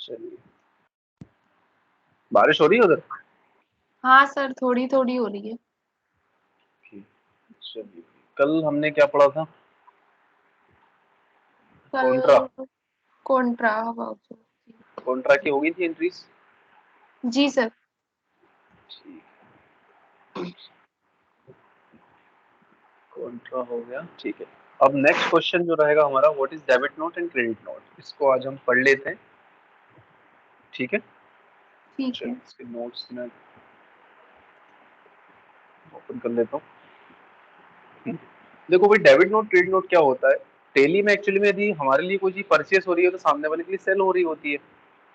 चलिए, बारिश हो रही है उधर? हाँ सर, थोड़ी थोड़ी हो रही है। चलिए, कल हमने क्या पढ़ा था? कॉन्ट्रा। कल कॉन्ट्रा अबाउट। कॉन्ट्रा की हो गई थी एंट्रीज। जी सर। कॉन्ट्रा हो गया, ठीक है। अब नेक्स्ट क्वेश्चन जो रहेगा हमारा, what is debit note and credit note, इसको आज हम पढ़ लेते हैं। ठीक है, ठीक चलिए है। इसके नोट्स में ओपन कर लेता हूँ। देखो भाई, डेबिट नोट क्रेडिट नोट क्या होता है? टेली में एक्चुअली में यदि हमारे लिए कोई चीज परचेस हो रही है तो सामने वाले के लिए सेल हो रही होती है,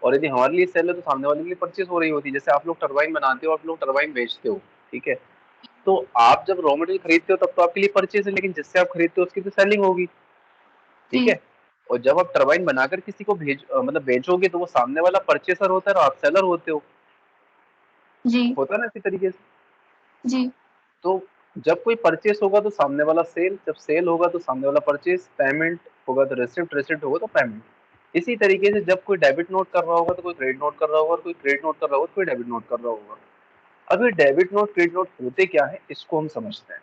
और यदि हमारे लिए सेल है तो सामने वाले के लिए परचेस हो रही होती है। जैसे आप लोग टरबाइन बनाते हो, आप लोग टरबाइन बेचते हो, ठीक है। तो आप जब रॉ मटेरियल खरीदते हो तब तो आपके लिए परचेस है, लेकिन जिससे आप खरीदते हो उसकी तो सेलिंग होगी, ठीक जी है। और जब आप टरबाइन बनाकर किसी को मतलब बेचोगे तो वो सामने वाला परचेसर होता है और आप सेलर होते हो, जी होता है ना इसी तरीके से। जी तो जब कोई परचेस होगा तो सामने वाला सेल, जब सेल होगा तो सामने वाला परचेस, पेमेंट होगा तो रिसिप्ट, रिसिप्ट होगा तो पेमेंट। इसी तरीके से जब कोई डेबिट नोट कर रहा होगा तो कोई क्रेडिट नोट कर रहा होगा, और कोई क्रेडिट नोट कर रहा होगा तो कोई डेबिट नोट कर रहा होगा। अब ये डेबिट नोट क्रेडिट नोट होते क्या है, इसको हम समझते हैं।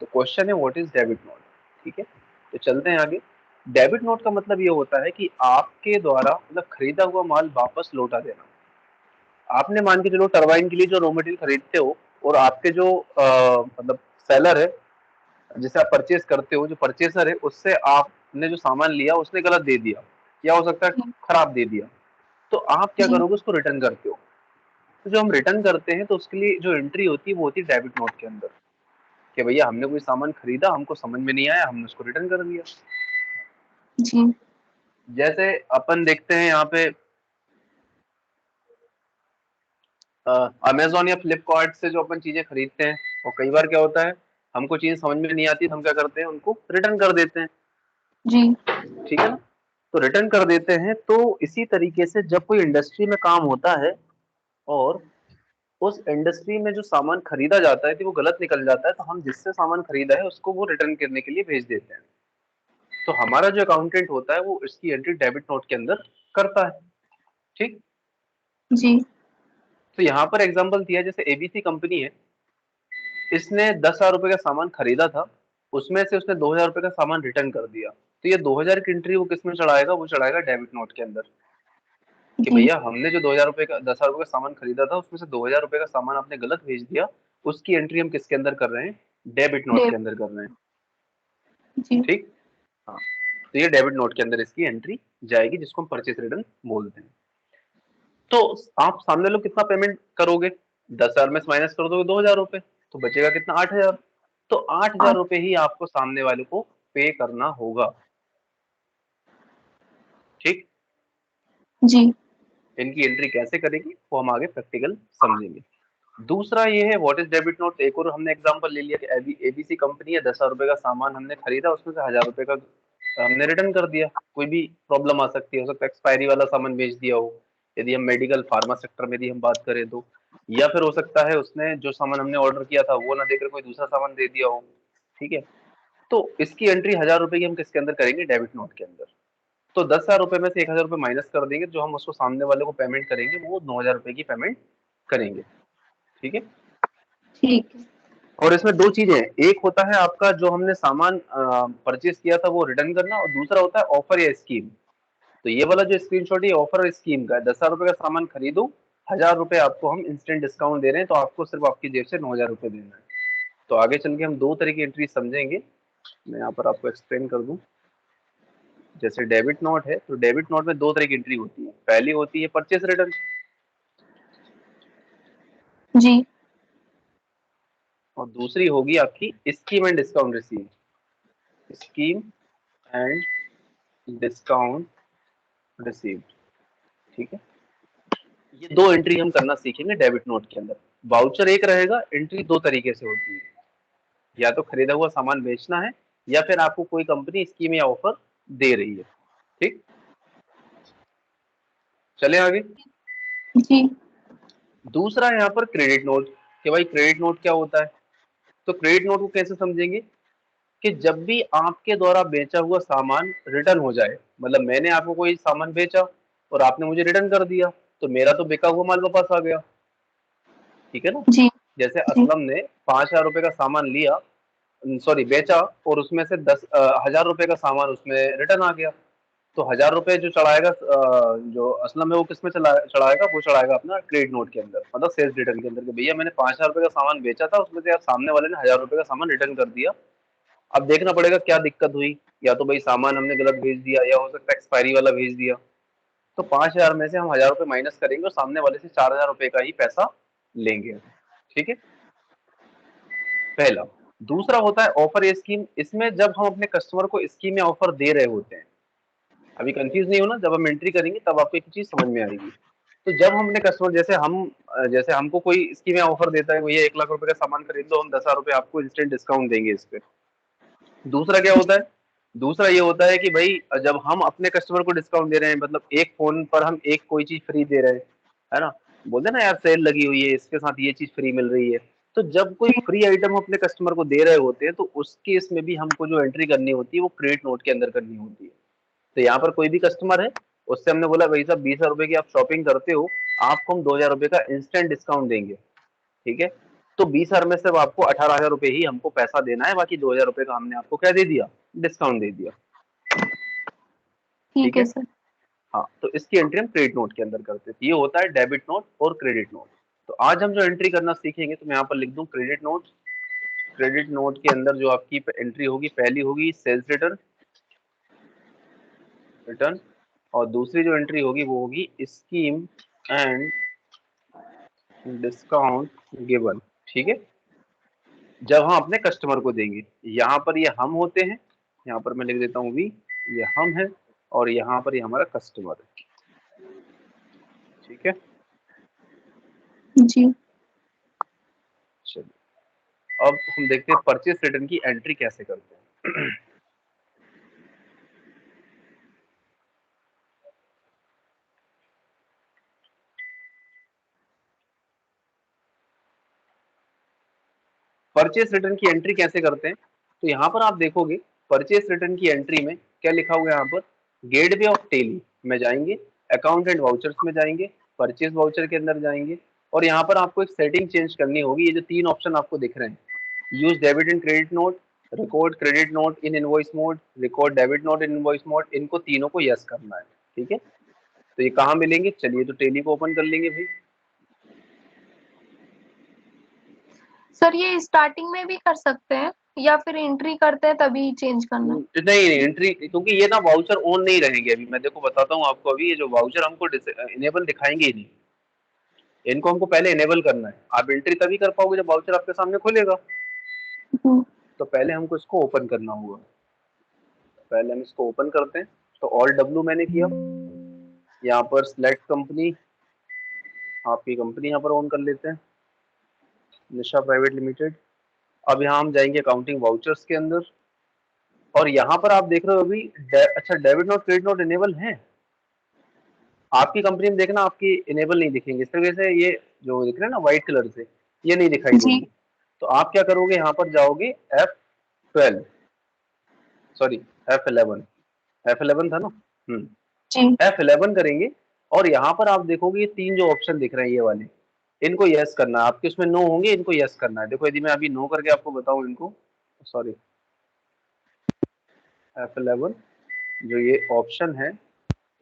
तो क्वेश्चन है व्हाट इज डेबिट नोट, ठीक है। तो चलते हैं आगे। डेबिट नोट का मतलब ये होता है कि आपके द्वारा मतलब खरीदा हुआ माल वापस लौटा देना। आपने मान के चलो टरबाइन के लिए जो रॉ मटेरियल खरीदते हो, और आपके जो मतलब सेलर है जिसे आप परचेज करते हो, जो परचेसर है उससे आपने जो सामान लिया उसने गलत दे दिया, या हो सकता है खराब दे दिया, तो आप क्या जी करोगे, उसको रिटर्न करते हो। तो जो हम रिटर्न करते हैं तो उसके लिए जो एंट्री होती है वो होती है डेबिट नोट के अंदर, कि भैया हमने कोई सामान खरीदा, हमको समझ में नहीं आया, हमने उसको रिटर्न कर दिया। जी जैसे अपन देखते हैं यहाँ पे अमेजोन या फ्लिपकार्ट से जो अपन चीजें खरीदते हैं, और कई बार क्या होता है, हमको चीज समझ में नहीं आती तो हम क्या करते हैं, उनको रिटर्न कर देते हैं, जी ठीक है ना। तो रिटर्न कर देते हैं। तो इसी तरीके से जब कोई इंडस्ट्री में काम होता है और उस इंडस्ट्री में जो सामान खरीदा जाता है यदि वो गलत निकल जाता है, तो हम जिससे सामान खरीदा है उसको वो रिटर्न करने के लिए भेज देते हैं। तो हमारा जो अकाउंटेंट होता है वो इसकी एंट्री डेबिट नोट के अंदर करता है, ठीक। जी तो यहाँ पर एग्जांपल दिया, जैसे एबीसी कंपनी है, इसने 10,000 रुपए का सामान खरीदा था, उसमें से उसने 2,000 रुपए का सामान रिटर्न कर दिया। तो ये 2,000 की एंट्री वो किस में चढ़ाएगा, वो चढ़ाएगा डेबिट नोट के अंदर, कि जी भैया हमने जो 2,000 रुपए का 10,000 रुपए का सामान खरीदा था उसमें से 2,000 रुपए का सामान आपने गलत भेज दिया, उसकी एंट्री हम किसके अंदर कर रहे हैं, डेबिट नोट के डेब अंदर कर रहे हैं, जी ठीक। हाँ, तो ये डेबिट नोट के अंदर इसकी एंट्री जाएगी, जिसको हम परचेज रिटर्न बोलते हैं। तो आप सामने लोग कितना पेमेंट करोगे, 10,000 में से माइनस कर दोगे 2,000 रुपए, तो बचेगा कितना, 8,000। तो 8,000 आठ। रुपए ही आपको सामने वाले को पे करना होगा, ठीक। जी इनकी एंट्री कैसे करेगी वो हम आगे प्रैक्टिकल समझेंगे। दूसरा ये है व्हाट इज डेबिट नोट। एक और हमने एग्जांपल ले लिया कि एबीसी कंपनी है, 10,000 रुपए का सामान हमने खरीदा, उसमें से 1,000 रुपए का हमने रिटर्न कर दिया। कोई भी प्रॉब्लम आ सकती है, हो सकता है एक्सपायरी वाला सामान बेच दिया हो, यदि हम मेडिकल फार्मा सेक्टर में यदि हम बात करें तो, या फिर हो सकता है उसने जो सामान हमने ऑर्डर किया था वो ना देकर कोई दूसरा सामान दे दिया हो, ठीक है। तो इसकी एंट्री 1,000 रुपए की हम किसके अंदर करेंगे, डेबिट नोट के अंदर। तो 10,000 रुपए में से 1,000 रुपए माइनस कर देंगे, जो हम उसको सामने वाले को पेमेंट करेंगे वो 9,000 रुपए की पेमेंट करेंगे, ठीक है। ठीक है। और इसमें दो चीजें हैं, एक होता है आपका जो हमने सामान परचेज किया था वो रिटर्न करना, और दूसरा होता है ऑफर या स्कीम। तो ये वाला जो स्क्रीनशॉट है ऑफर और स्कीम का है, 10,000 रुपए का सामान खरीदो, 1,000 रुपए आपको हम इंस्टेंट डिस्काउंट दे रहे हैं, तो आपको सिर्फ आपकी जेब से 9,000 रुपए देना है। तो आगे चल के हम दो तरह की एंट्री समझेंगे, मैं यहाँ पर आपको एक्सप्लेन कर दूं। जैसे डेबिट नोट है, तो डेबिट नोट में दो तरह की एंट्री होती है, पहली होती है परचेस रिटर्न, जी और दूसरी होगी आपकी scheme and discount receive, scheme and discount receive, ठीक है। ये दो एंट्री हम करना सीखेंगे डेबिट नोट के अंदर। वाउचर एक रहेगा, एंट्री दो तरीके से होती है, या तो खरीदा हुआ सामान बेचना है, या फिर आपको कोई कंपनी स्कीम या ऑफर दे रही है, ठीक। चले आगे। जी दूसरा यहाँ पर क्रेडिट नोट, कि भाई क्रेडिट नोट क्या होता है। तो क्रेडिट नोट को कैसे समझेंगे, कि जब भी आपके द्वारा बेचा हुआ सामान रिटर्न हो जाए, मतलब मैंने आपको कोई सामान बेचा और आपने मुझे रिटर्न कर दिया, तो मेरा तो बिका हुआ माल वापस आ गया, ठीक है ना। जी। जैसे जी। असलम ने 5,000 रुपए का सामान लिया, सॉरी बेचा, और उसमें से 10,000 रुपए का सामान उसमें रिटर्न आ गया, तो 1,000 रुपए जो चढ़ाएगा, जो असलम है वो किसमें चढ़ाएगा, वो चढ़ाएगा अपना क्रेडिट नोट के अंदर, मतलब सेल्स रिटर्न के अंदर, कि भैया मैंने 5,000 रुपए का सामान बेचा था, उसमें से यार सामने वाले ने 1,000 रुपए का सामान रिटर्न कर दिया। अब देखना पड़ेगा क्या दिक्कत हुई, या तो भाई सामान हमने गलत भेज दिया, या हो सकता है एक्सपायरी वाला भेज दिया। तो 5,000 में से हम 1,000 रुपए माइनस करेंगे और सामने वाले से 4,000 रुपए का ही पैसा लेंगे, ठीक है, पहला। दूसरा होता है ऑफर स्कीम। इसमें जब हम अपने कस्टमर को स्कीम या ऑफर दे रहे होते हैं, अभी कंफ्यूज नहीं होना, जब हम एंट्री करेंगे तब आपको एक चीज समझ में आएगी। तो जब हमने कस्टमर, जैसे हमको कोई स्कीम या ऑफर देता है, भैया 1,00,000 रुपए का सामान खरीद लो, हम 10,000 रुपए आपको इंस्टेंट डिस्काउंट देंगे इस पे। दूसरा क्या होता है, दूसरा ये होता है कि भाई जब हम अपने कस्टमर को डिस्काउंट दे रहे हैं, मतलब एक फोन पर हम एक कोई चीज फ्री दे रहे हैं, है ना, बोलते हैं ना यार सेल लगी हुई है, इसके साथ ये चीज फ्री मिल रही है। तो जब कोई फ्री आइटम अपने कस्टमर को दे रहे होते हैं, तो उस केस में भी हमको जो एंट्री करनी होती है वो क्रेडिट नोट के अंदर करनी होती है। तो यहाँ पर कोई भी कस्टमर है, उससे हमने बोला भाई साहब 20,000 रुपए की आप शॉपिंग करते हो, आपको हम 2,000 रुपए का इंस्टेंट डिस्काउंट देंगे, ठीक है। तो 20,000 में से आपको 18,000 रुपए ही हमको पैसा देना है, बाकी 2,000 रुपए का हमने आपको क्या दे दिया, डिस्काउंट दे दिया, ठीक ठीक है। है सर। हाँ, तो इसकी एंट्री हम क्रेडिट नोट के अंदर करते हैं। ये होता है डेबिट नोट और क्रेडिट नोट। तो आज हम जो एंट्री करना सीखेंगे, तो मैं यहाँ पर लिख दूं क्रेडिट नोट। क्रेडिट नोट के अंदर जो आपकी एंट्री होगी, पहली होगी सेल्स रिटर्न, रिटर्न, और दूसरी जो एंट्री होगी वो होगी स्कीम एंड डिस्काउंट गिवन, ठीक है, जब हम अपने कस्टमर को देंगे। यहाँ पर ये हम होते हैं, यहाँ पर मैं लिख देता हूँ वी, ये हम है, और यहाँ पर ये हमारा कस्टमर है, ठीक है। जी। चलिए, अब हम देखते हैं परचेस रिटर्न की एंट्री कैसे करते हैं। परचेस रिटर्न की एंट्री कैसे करते हैं, तो यहाँ पर आप देखोगे परचेस रिटर्न की एंट्री में क्या लिखा हुआ है, यहाँ पर गेटवे ऑफ टेली में जाएंगे, अकाउंट एंड वाउचर्स में जाएंगे, परचेस वाउचर के अंदर जाएंगे, और यहाँ पर आपको एक सेटिंग चेंज करनी होगी। ये जो तीन ऑप्शन आपको दिख रहे हैं, use debit and credit note, record credit note in invoice mode, record debit note in invoice mode, इनको तीनों को यस करना है, ठीक है। तो ये कहाँ मिलेंगे, चलिए तो टेली को ओपन कर लेंगे भाई। सर ये स्टार्टिंग में भी कर सकते हैं या फिर एंट्री करते हैं तभी चेंज करना है? नहीं नहीं, एंट्री, क्योंकि ये ना वाउचर ऑन नहीं रहेंगे अभी, मैं देखो बताता हूँ आपको। अभी ये जो वाउचर हमको इनेबल दिखाएंगे ही नहीं, इनको हमको पहले इनेबल करना है। आप एंट्री तभी कर पाओगे जब वाउचर आपके सामने खुलेगा। तो पहले हमको इसको ओपन करना होगा, पहले हम इसको ओपन करते हैं। तो ऑल डब्ल्यू मैंने किया, यहाँ पर सिलेक्ट कंपनी, आपकी कंपनी यहाँ पर ऑन कर लेते हैं, निशा प्राइवेट लिमिटेड। अब यहाँ हम जाएंगे अकाउंटिंग वाउचर्स के अंदर, और यहाँ पर आप देख रहे हो अभी अच्छा debit note credit note enable है। आपकी कंपनी में देखना आपकी इनेबल नहीं दिखेंगे, इस तरीके से ये जो दिख रहे हैं ना व्हाइट कलर से, ये नहीं दिखाई जी। देंगे। तो आप क्या करोगे, यहाँ पर जाओगे F12, सॉरी F11, F11 था ना, जी। F11 करेंगे। और यहाँ पर आप देखोगे ये तीन जो ऑप्शन दिख रहे हैं, ये वाले, इनको यस करना है। आपके उसमें नो होंगे, इनको यस करना है। देखो यदि मैं अभी नो करके आपको बताऊं इनको, सॉरी F11 जो ये ऑप्शन है,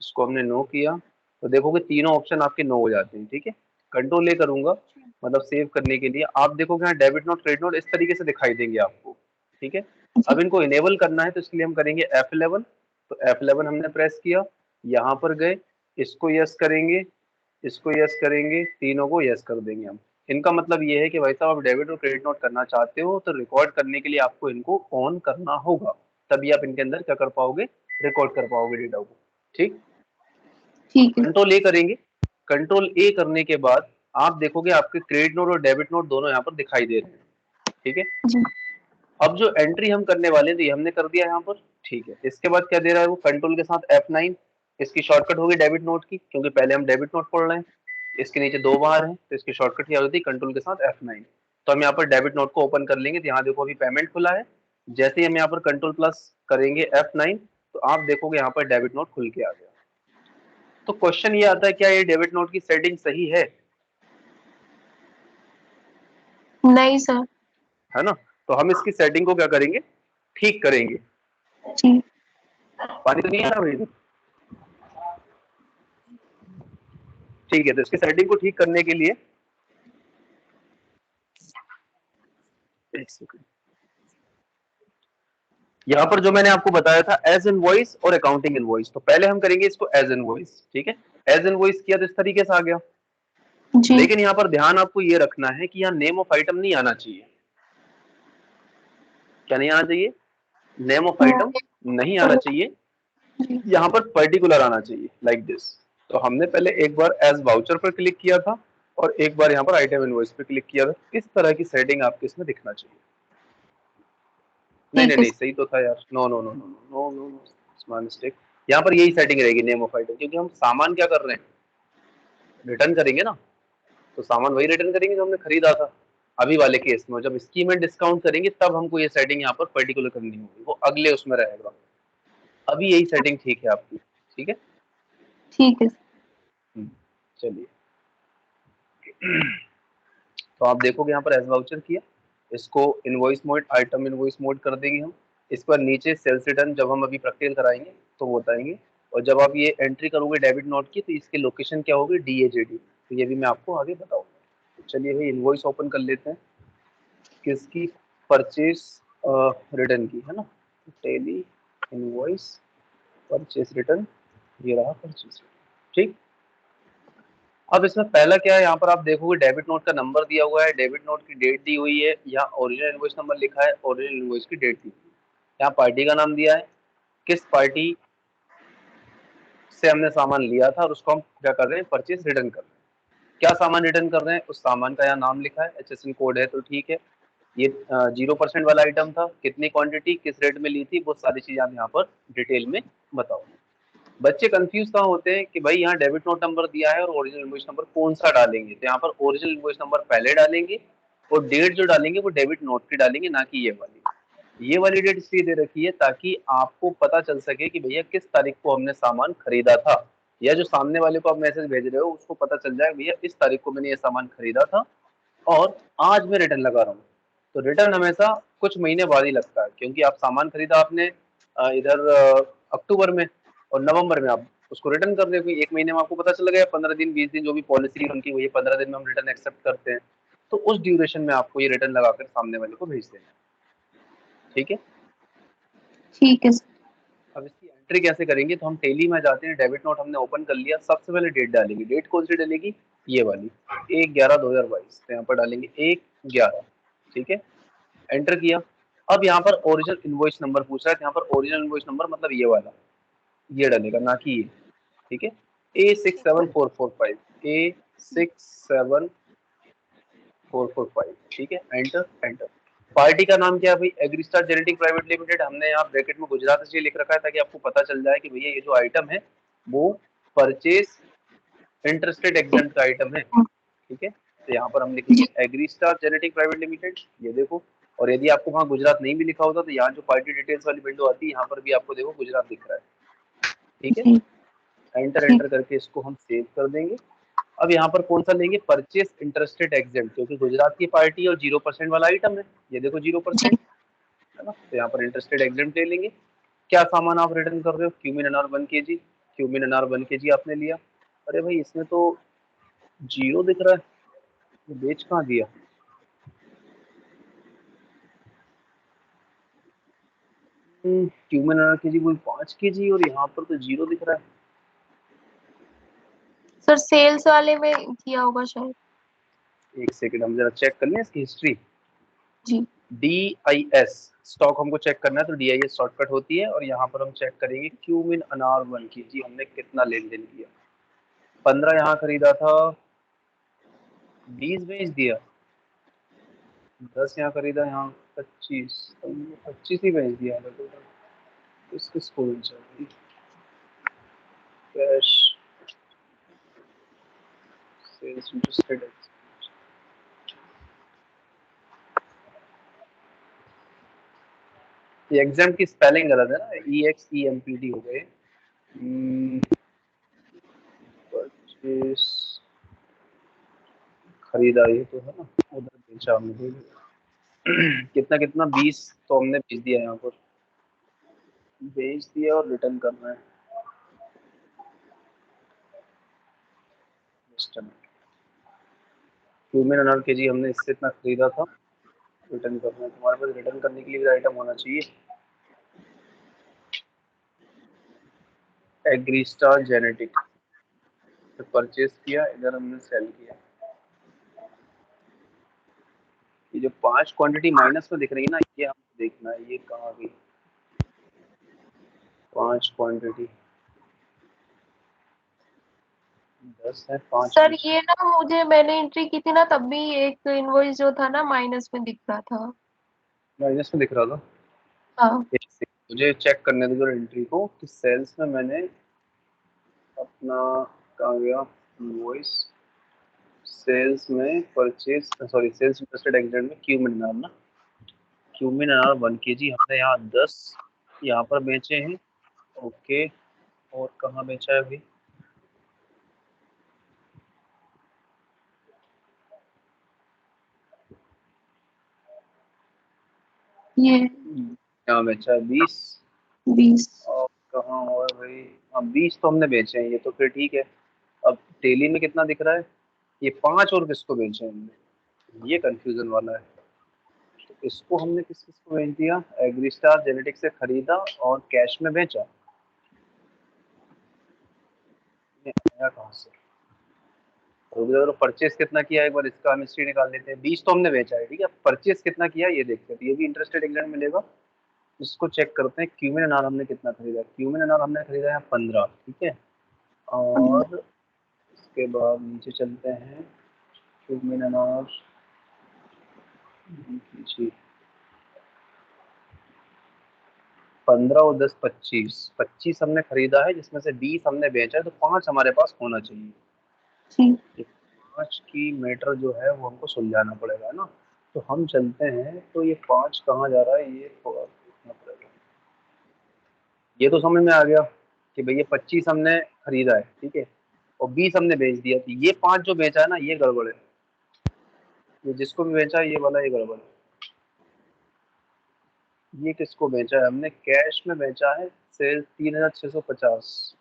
इसको हमने नो किया, तो देखोगे तीनों ऑप्शन आपके नो हो जाते हैं, ठीक है। कंट्रोल ए करूंगा, मतलब सेव करने के लिए। आप देखोगे यहाँ डेबिट नोट क्रेडिट नोट इस तरीके से दिखाई देंगे आपको, ठीक है। जी। अब इनको इनेबल करना है, तो इसके लिए हम करेंगे F11। तो F11 हमने प्रेस किया, यहाँ पर गए, इसको यस करेंगे, इसको यस करेंगे, तीनों को यस कर देंगे हम। इनका मतलब ये है कि भाई साहब आप डेबिट और क्रेडिट नोट करना चाहते हो, तो रिकॉर्ड करने के लिए आपको इनको ऑन करना होगा, तभी आप इनके अंदर क्या कर पाओगे, रिकॉर्ड कर पाओगे डेटा को, ठीक। ठीक है। कंट्रोल ए करेंगे, कंट्रोल ए करने के बाद आप देखोगे आपके क्रेडिट नोट और डेबिट नोट दोनों यहाँ पर दिखाई दे रहे हैं, ठीक है। जी। अब जो एंट्री हम करने वाले हैं, तो ये हमने कर दिया यहाँ पर, ठीक है। इसके बाद क्या दे रहा है वो, कंट्रोल के साथ F9, इसकी शॉर्टकट होगी डेबिट नोट की, क्योंकि पहले हम डेबिट नोट पढ़ रहे हैं। इसके नीचे दो बार है, तो इसकी शॉर्टकट क्या होती है, कंट्रोल के साथ F9। तो हम यहाँ पर डेबिट नोट को ओपन कर लेंगे, तो यहाँ देखो अभी पेमेंट खुला है। जैसे ही हम यहाँ पर कंट्रोल प्लस करेंगे F9, तो आप देखोगे यहाँ पर डेबिट नोट खुल के आ गया, तो क्वेश्चन ये आता है, क्या ये डेबिट नोट की सेटिंग सही है नहीं सर। है ना? तो हम इसकी सेटिंग को क्या करेंगे, ठीक करेंगे। जी। पानी तो नहीं आ रहा भाई? ठीक है, तो इसकी सेटिंग को ठीक करने के लिए एक सेकंड, यहाँ पर जो मैंने आपको बताया था एज इनवॉइस और अकाउंटिंग इनवॉइस, तो पहले हम करेंगे इसको एज इनवॉइस। ठीक है, एज इनवॉइस किया तो इस तरीके से आ गया। जी। लेकिन यहाँ पर ध्यान आपको ये रखना है कि यहाँ नेम ऑफ आइटम नहीं आना चाहिए। क्या नहीं आना चाहिए? नेम ऑफ आइटम नहीं आना चाहिए। यहाँ पर पर्टिकुलर आना चाहिए, लाइक दिस। तो हमने पहले एक बार एज वाउचर पर क्लिक किया था और एक बार यहाँ पर आइटम इनवॉइस पे क्लिक किया था। इस तरह की सेटिंग आपके इसमें दिखना चाहिए। नहीं नहीं ठीक है नहीं, सही तो था यार। No no no no no no no, small mistake. यहाँ पर यही सेटिंग रहेगी नेम ऑफ आइटम, क्योंकि हम सामान क्या कर रहे हैं, रिटर्न करेंगे ना। तो सामान वही रिटर्न करेंगे जो हमने खरीदा था। अभी वाले केस में जब स्कीम में डिस्काउंट करेंगे तब हमको ये सेटिंग यहाँ पर पर्टिकुलर करनी होगी, वो अगले उसमें रहेगा। अभी यही सेटिंग ठीक है आपकी। ठीक है, ठीक है। चलिए। तो आप देखोगे यहाँ पर एज वाउचर किया, इसको invoice mode, item invoice mode कर देंगे हम। इस पर नीचे सेल्स रिटर्न जब हम अभी प्रैक्टिकल कराएंगे तो वो बताएंगे। और जब आप ये एंट्री करोगे डेबिट नोट की, तो इसकी लोकेशन क्या होगी, DAJD। तो ये भी मैं आपको आगे बताऊंगा। तो चलिए भाई इनवॉइस ओपन कर लेते हैं, किसकी, परचेस रिटर्न की, है ना। टेली इनवॉइस परचेस रिटर्न, ये रहा परचेस रिटर्न। ठीक, अब इसमें पहला क्या है, यहाँ पर आप देखोगे डेबिट नोट का नंबर दिया हुआ है, डेबिट नोट की डेट दी हुई है, यहाँ ओरिजिनल इनवॉइस नंबर लिखा है, ओरिजिनल इनवॉइस की डेट दी हुई है। यहाँ पार्टी का नाम दिया है, किस पार्टी से हमने सामान लिया था और उसको हम क्या कर रहे हैं, परचेस रिटर्न कर रहे हैं। क्या सामान रिटर्न कर रहे हैं, उस सामान का यहाँ नाम लिखा है, HSN कोड है, तो ठीक है। ये 0% वाला आइटम था, कितनी क्वांटिटी किस रेट में ली थी, वो सारी चीजें आप यहाँ पर डिटेल में बताओ। बच्चे कंफ्यूज कहाँ होते हैं कि भाई यहाँ डेबिट नोट नंबर दिया है और ओरिजिनल इनवॉइस नंबर कौन सा डालेंगे। तो यहाँ पर ओरिजिनल इनवॉइस नंबर पहले डालेंगे और डेट जो डालेंगे वो डेबिट नोट की डालेंगे, ना कि ये वाली। ये वाली डेट इसलिए दे रखी है ताकि आपको पता चल सके कि भैया किस तारीख को हमने सामान खरीदा था, या जो सामने वाले को आप मैसेज भेज रहे हो उसको पता चल जाए भैया इस तारीख को मैंने ये सामान खरीदा था और आज मैं रिटर्न लगा रहा हूँ। तो रिटर्न हमेशा कुछ महीने बाद ही लगता है, क्योंकि आप सामान खरीदा आपने इधर अक्टूबर में, और नवंबर में आप उसको रिटर्न कर रहे हो, एक महीने में आपको पता चल गया, 15 दिन 20 दिन जो भी पॉलिसी है उनकी, वही 15 दिन में हम रिटर्न एक्सेप्ट करते हैं। तो उस ड्यूरेशन में आपको ये रिटर्न लगाकर सामने वाले को भेज देना है। ठीक है, ठीक है सर। अब इसकी एंट्री कैसे करेंगे, तो हम टेली में जाते हैं, डेबिट नोट हमने ओपन कर लिया, सबसे पहले डेट डालेंगे। डेट कौन सी डलेगी, ये वाली 1/11/2022, तो यहाँ पर डालेंगे 1/11। ठीक है, एंटर किया। अब यहाँ पर ओरिजिनल इनवॉइस नंबर पूछ रहा है, तो यहाँ पर ओरिजिनल इनवॉइस नंबर मतलब ये वाला, ये डलेगा, ना कि ये। ठीक है, A67445, A67445। ठीक है, एंटर एंटर। पार्टी का नाम क्या है भाई, एग्रीस्टार जेनेटिक प्राइवेट लिमिटेड। हमने यहाँ ब्रैकेट में गुजरात इसलिए लिख रखा है ताकि आपको पता चल जाए कि भैया ये जो आइटम है वो परचेस इंटरेस्टेड एग्जेम्प्ट का आइटम है। ठीक है, तो यहाँ पर हम लिखेंगे जी। एग्रीस्टार जेनेटिक प्राइवेट लिमिटेड, ये देखो। और यदि आपको वहाँ गुजरात नहीं भी लिखा होता तो यहाँ जो पार्टी डिटेल्स वाली विंडो आती है यहाँ पर भी आपको देखो गुजरात दिख रहा है। ठीक है, जी। एंटर ठीक। एंटर करके इसको हम सेव कर देंगे। अब यहाँ पर कौन सा लेंगे, परचेस इंटरेस्टेड एग्जेम्प्ट, क्योंकि गुजरात की पार्टी और 0% वाला आइटम है, ये देखो 0%, जी। है ना। तो यहाँ पर इंटरेस्टेड एग्जेम्प्ट ले लेंगे। क्या सामान आप रिटर्न कर रहे हो, क्यूमिन अनार 1 kg, क्यूमिन अनार 1 kg आपने लिया। अरे भाई इसमें तो जीरो दिख रहा है, ये बेच कहाँ दिया। क्यूमिन अनार केजी कोई 5 kg और यहाँ पर तो जीरो दिख रहा है। सर सेल्स वाले में किया होगा शायद। एक सेकंड, हम जरा चेक कर लें इसकी हिस्ट्री। जी। DIS स्टॉक हमको चेक करना है, तो DIS शॉर्टकट होती है, और यहाँ पर हम चेक करेंगे क्यूमिन अनार 1 kg हमने कितना लेन देन किया। 15 यहाँ खरीदा था, 20 बेच दिया, 10 यहाँ खरीदा, यहाँ 25, 25 ही बेच दिया। किस किस को बेचा, कैश सेल्स इंटरेस्टेड। ये एग्जाम की स्पेलिंग गलत है ना, EXEMPT हो गए। खरीदा ये तो है ना, उधर बेचा हमने कितना कितना 20 तो हमने बेच दिया, यहाँ पर बेच दिया और रिटर्न करना है। क्यूमिन अनार के जी हमने इससे इतना खरीदा था, रिटर्न करना है। तुम्हारे पास रिटर्न करने के लिए आइटम होना चाहिए। एग्रीस्टार जेनेटिक तो परचेज किया, इधर हमने सेल किया। ये जो 5 क्वांटिटी माइनस में दिख रही है ना, ये हमको देखना है ये कहाँ गई। 5 क्वांटिटी 10 है, 5 सर में ये ना मुझे मैंने एंट्री की थी ना, तब भी एक इनवॉइस जो था ना माइनस में दिख रहा था। माइनस में दिख रहा था। हाँ। मुझे चेक करने दो एंट्री को कि सेल्स में मैंने अपना कहाँ गया इनवॉइस, सेल्स में purchase sorry sales interested agreement में क्यूमिन अनार ना, क्यूमिन अनार 1 केजी हमने यहाँ 10 यहाँ पर बेचे हैं। ओके, और कहाँ बेचा है अभी? ये यहाँ बेचा है 20। 20। और कहाँ और भाई, हाँ 20 तो हमने बेचे हैं, ये तो फिर ठीक है। अब टेली में कितना दिख रहा है? ये 5 और किसको बेचे हैं हमने, ये कंफ्यूजन वाला है। तो इसको हमने किस किस को बेच दिया? एग्रीस्टार जेनेटिक्स से खरीदा और कैश में बेचा। ये आया कहाँ से? तो परचेस कितना किया, एक बार इसका हम हिस्ट्री निकाल लेते हैं। 20 तो हमने बेचा है, ठीक है। परचेस कितना किया ये देखते हैं, तो ये भी इंटरेस्टेड एग्जाम मिलेगा। इसको चेक करते हैं। क्यूमिन अनार हमने कितना खरीदा? क्यूमिन अनार हमने खरीदा है 15, ठीक है। और उसके बाद नीचे चलते हैं। क्यूमिन अनार जी 15 और 10 25, 25 हमने खरीदा है, जिसमें से 20 हमने बेचा है, तो 5 हमारे पास होना चाहिए। जी। ये 5 की मैटर जो है वो हमको सुलझाना पड़ेगा ना। तो हम चलते हैं, तो ये 5 कहाँ जा रहा है, ये थोड़ा देखना पड़ेगा। ये तो समझ में आ गया कि भैया 25 हमने खरीदा है, ठीक है, और 20 हमने बेच दिया। तो ये 5 जो बेचा है ना, ये गड़बड़ है। ये जिसको भी बेचा है ये वाला, ये गड़बड़ है। ये किसको बेचा है हमने? कैश में बेचा है। सेल 3650,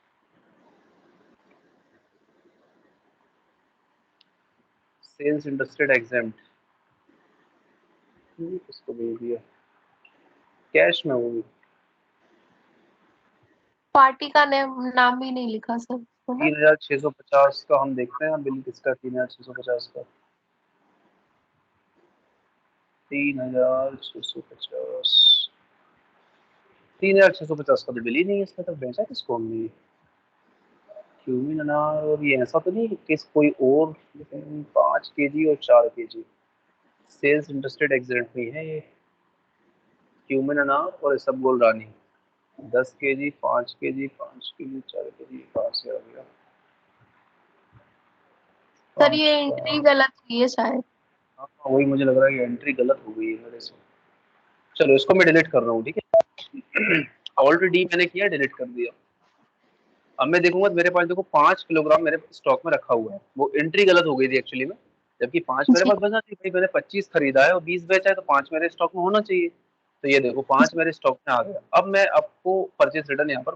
सेल्स इंटरेस्टेड एग्जाम्प्ट, ये किसको भेज दिया? कैश में होगी। पार्टी का नाम भी नहीं लिखा सर उसको ना। 3650 का हम देखते हैं बिल किसका, 3650 का। 3650, 3650 का तो बिल ही नहीं है इसका, तो बेचा किसको हमने? क्यूमिन अनार, और ये ऐसा तो नहीं कि किस कोई और, लेकिन 5 केजी और 4 केजी सेल्स इंटरेस्टेड एग्जेंट में है ये। क्यूमिन अनार और इसबगोल रानी 10 केजी, 5 केजी, 5 केजी, 4 केजी, कहाँ से आ गया? सर ये 5 का, एंट्री गलत हुई है शायद। हाँ वही मुझे लग रहा है कि एंट्री गलत हो गई है मेरे से। चलो इसको मैं डिलीट कर रहा हूँ, ठीक है। ऑलरेडी मैंने किया, डिलीट कर दिया। अब मैं देखूंगा तो मेरे पास देखो 5 किलोग्राम मेरे स्टॉक में रखा हुआ है, वो एंट्री गलत हो गई थी एक्चुअली में। जबकि 5 मेरे जी। पास बचा थी, भाई मैंने 25 खरीदा है और 20 बेचा है, तो 5 मेरे स्टॉक में होना चाहिए। तो ये देखो 5 मेरे स्टॉक में आ गया। अब मैं आपको परचेज रिटर्न यहाँ पर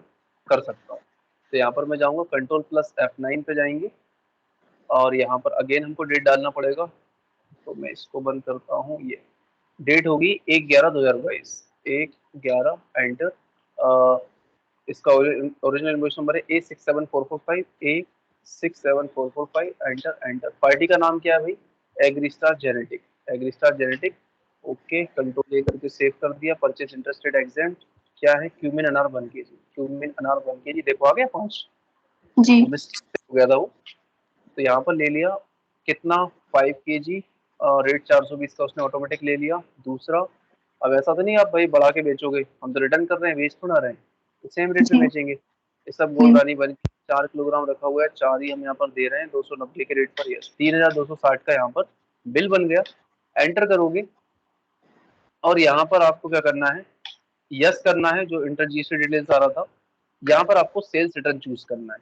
कर सकता हूँ। तो यहाँ पर मैं जाऊंगा, कंट्रोल प्लस F9 पे जाएंगे, और यहाँ पर अगेन हमको डेट डालना पड़ेगा। तो मैं इसको बंद करता हूँ। ये डेट होगी 1/11/2022, 1/11 एंटर। इसका ओरिजिनल इनवॉइस नंबर है A67445, A67445, enter enter. Party का नाम क्या है भाई? एग्रीस्टार जेनेटिक, एग्रीस्टार जेनेटिक। ओके, कंट्रोल ले करके सेव कर दिया। परचेज इंटरेस्टेड एग्जेंट क्या है? क्यूमिन अनार 1 केजी, क्यूमिन अनार 1 केजी, देखो आ गया 5। जी। वो मिस्टेक हो गया था वो। तो यहाँ पर ले लिया कितना, 5 केजी, रेट 420 का उसने ऑटोमेटिक ले लिया। दूसरा, अब ऐसा तो नहीं आप भाई बढ़ा के बेचोगे, हम तो रिटर्न कर रहे हैं, बेच थोड़ा रहे हैं, तो सेम रेट पे जी। बेचेंगे। ये सब गोल्ड रानी बन 4 किलोग्राम रखा हुआ है, 4 ही हम यहाँ पर दे रहे हैं 290 के रेट पर। यस, 3260 का यहाँ पर बिल बन गया। एंटर करोगे, और यहाँ पर आपको क्या करना है? यस करना है, जो इंटर रजिस्टर डिटेल्स आ रहा था। यहाँ पर आपको सेल्स रिटर्न चूज करना है।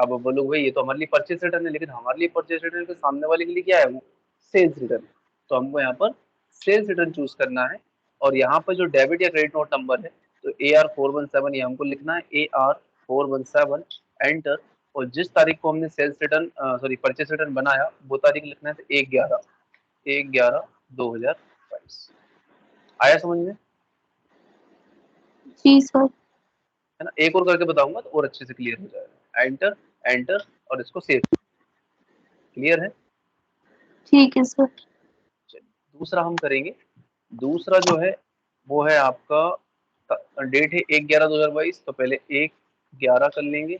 अब बोलोगे भाई ये तो हमारे लिए परचेज रिटर्न है, लेकिन हमारे लिए परचेज रिटर्न के सामने वाले के लिए क्या है वो सेल्स रिटर्न। तो हमको यहाँ पर सेल्स रिटर्न चूज करना है, और यहाँ पर जो डेबिट या क्रेडिट नोट नंबर है तो AR417 ये हमको लिखना है, AR417 एंटर। और जिस तारीख को हमने sales return sorry purchase return बनाया वो तारीख लिखना है, तो 1/11/2022। आया समझ में? जी सर। है ना, एक और करके बताऊंगा तो और अच्छे से क्लियर हो जाएगा। एंटर, एंटर, और इसको सेव। क्लियर है? ठीक है सर। चलिए दूसरा हम करेंगे। दूसरा जो है वो है आपका डेट है 1/11/2022, तो पहले 1/11 कर लेंगे।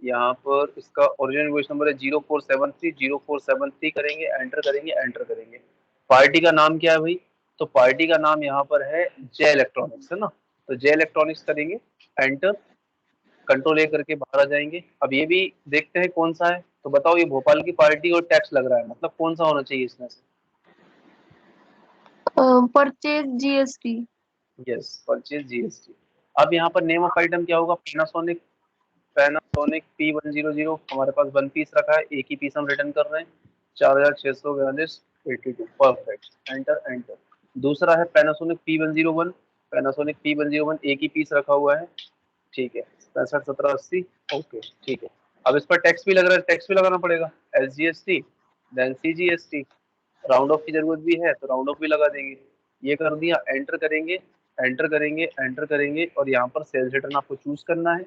यहाँ पर इसका ओरिजिनल इनवॉइस नंबर है 0473 करेंगे, एंटर करेंगे, एंटर करेंगे। पार्टी का नाम क्या है भाई? तो पार्टी का नाम यहाँ पर है जय इलेक्ट्रॉनिक्स, है ना। तो जय इलेक्ट्रॉनिक्स करेंगे, एंटर। कंट्रोल ए करके बाहर आ जाएंगे। अब ये भी देखते हैं कौन सा है, तो बताओ ये भोपाल की पार्टी और टैक्स लग रहा है, मतलब कौन सा होना चाहिए इसमें से? Purchase GST। Yes, purchase GST। अब यहाँ पर नेम ऑफ आइटम क्या होगा? पैनासोनिक। पैनासोनिक P100 हमारे पास 1 पीस रखा है, एक ही पीस हम रिटर्न कर रहे हैं, 4642 परफेक्ट। Enter, enter. दूसरा है पैनासोनिक P101। पैनासोनिक P101 एक ही पीस रखा हुआ है, ठीक है, 651780। ओके, ठीक है। अब इस पर टैक्स भी लग रहा है, टैक्स भी लगाना पड़ेगा, SGST then CGST। Round off की जरूरत भी है तो राउंड ऑफ भी लगा देंगे। ये कर दिया, एंटर करेंगे, एंटर करेंगे, एंटर करेंगे, और यहाँ पर सेल्स रिटर्न आपको चूज करना है।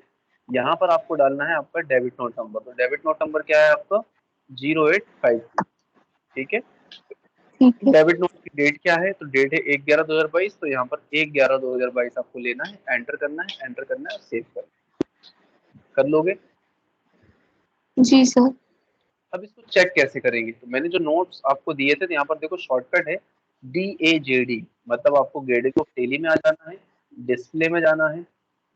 यहाँ पर आपको डालना है आपका डेबिट नोट नंबर। तो डेबिट नोट नंबर क्या है आपका? 0852। ठीक है। ठीक है। डेबिट नोट की डेट क्या है? तो डेट है 1/11/2022, तो यहाँ पर 1/11/2022 आपको लेना है, एंटर करना है, एंटर करना है, सेव कर लोगे। जी सर। अब इसको चेक कैसे करेंगे? तो मैंने जो नोट्स आपको दिए थे, तो यहाँ पर देखो शॉर्टकट है DAJD। मतलब आपको ग्रेडिंग ऑफ टेली में आ जाना है, डिस्प्ले में जाना है,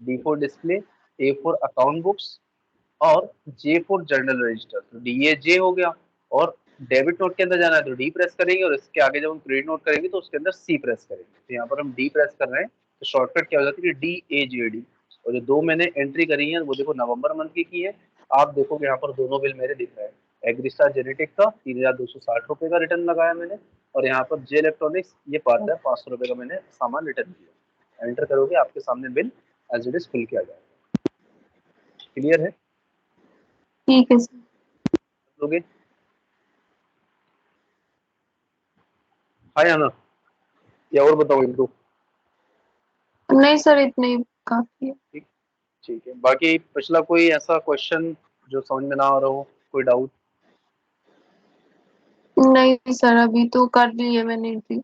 D for display, A for account books, और J फॉर जर्नल रजिस्टर। तो DAJ हो गया। और डेबिट नोट के अंदर जाना है तो D प्रेस करेंगे, और इसके आगे जब हम क्रेडिट नोट करेंगे तो उसके अंदर C प्रेस करेंगे। तो यहाँ पर हम D प्रेस कर रहे हैं, तो शॉर्टकट क्या हो जाती है? DAJD। और जो दो मैंने एंट्री करी है वो देखो नवंबर मंथ की है। आप देखोगे यहाँ पर दोनों बिल मेरे दिख रहे हैं। एग्रीस्टार जेनेटिक का 3260 रुपये का रिटर्न लगाया मैंने, और यहाँ पर जे इलेक्ट्रॉनिक्स ये 5500 रुपये का मैंने सामान रिटर्न किया। एंटर करोगे आपके सामने बिल एज इट इज खुल के आ जाएगा। क्लियर है? ठीक है सर। लोगे? हाँ या ना? या और बताओ इनको? नहीं सर, इतने ही काफी है। ठीक, ठीक है। बाकी पिछला कोई ऐसा क्वेश्चन जो समझ में ना आ रहा हो, कोई डाउट? नहीं सर, अभी तो कर लिए मैंने एंट्री।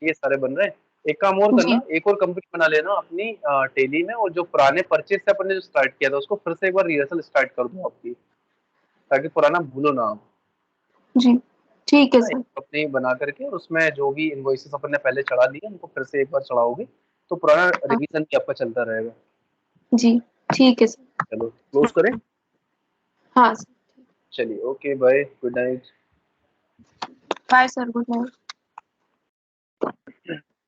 ये सारे बन रहे हैं। एक काम और करना, जी। एक और कंपनी बना लेना अपनी टेली में, और जो पुराने परचेज से अपन ने जो स्टार्ट किया था उसको फिर से एक बार रिहर्सल स्टार्ट कर दो आपकी, ताकि पुराना भूलो ना आप। जी ठीक है ना, एक सर। कंपनी बना करके और उसमें जो भी इनवॉइसेस अपन ने पहले चढ़ा लिए उनको फिर से एक बार चढ़ाओगे तो पुराना हाँ। रिवीजन भी आपका चलता रहेगा। जी ठीक है सर। चलो क्लोज करें। हाँ सर। चलिए, okay, bye, good night. Bye sir, good night.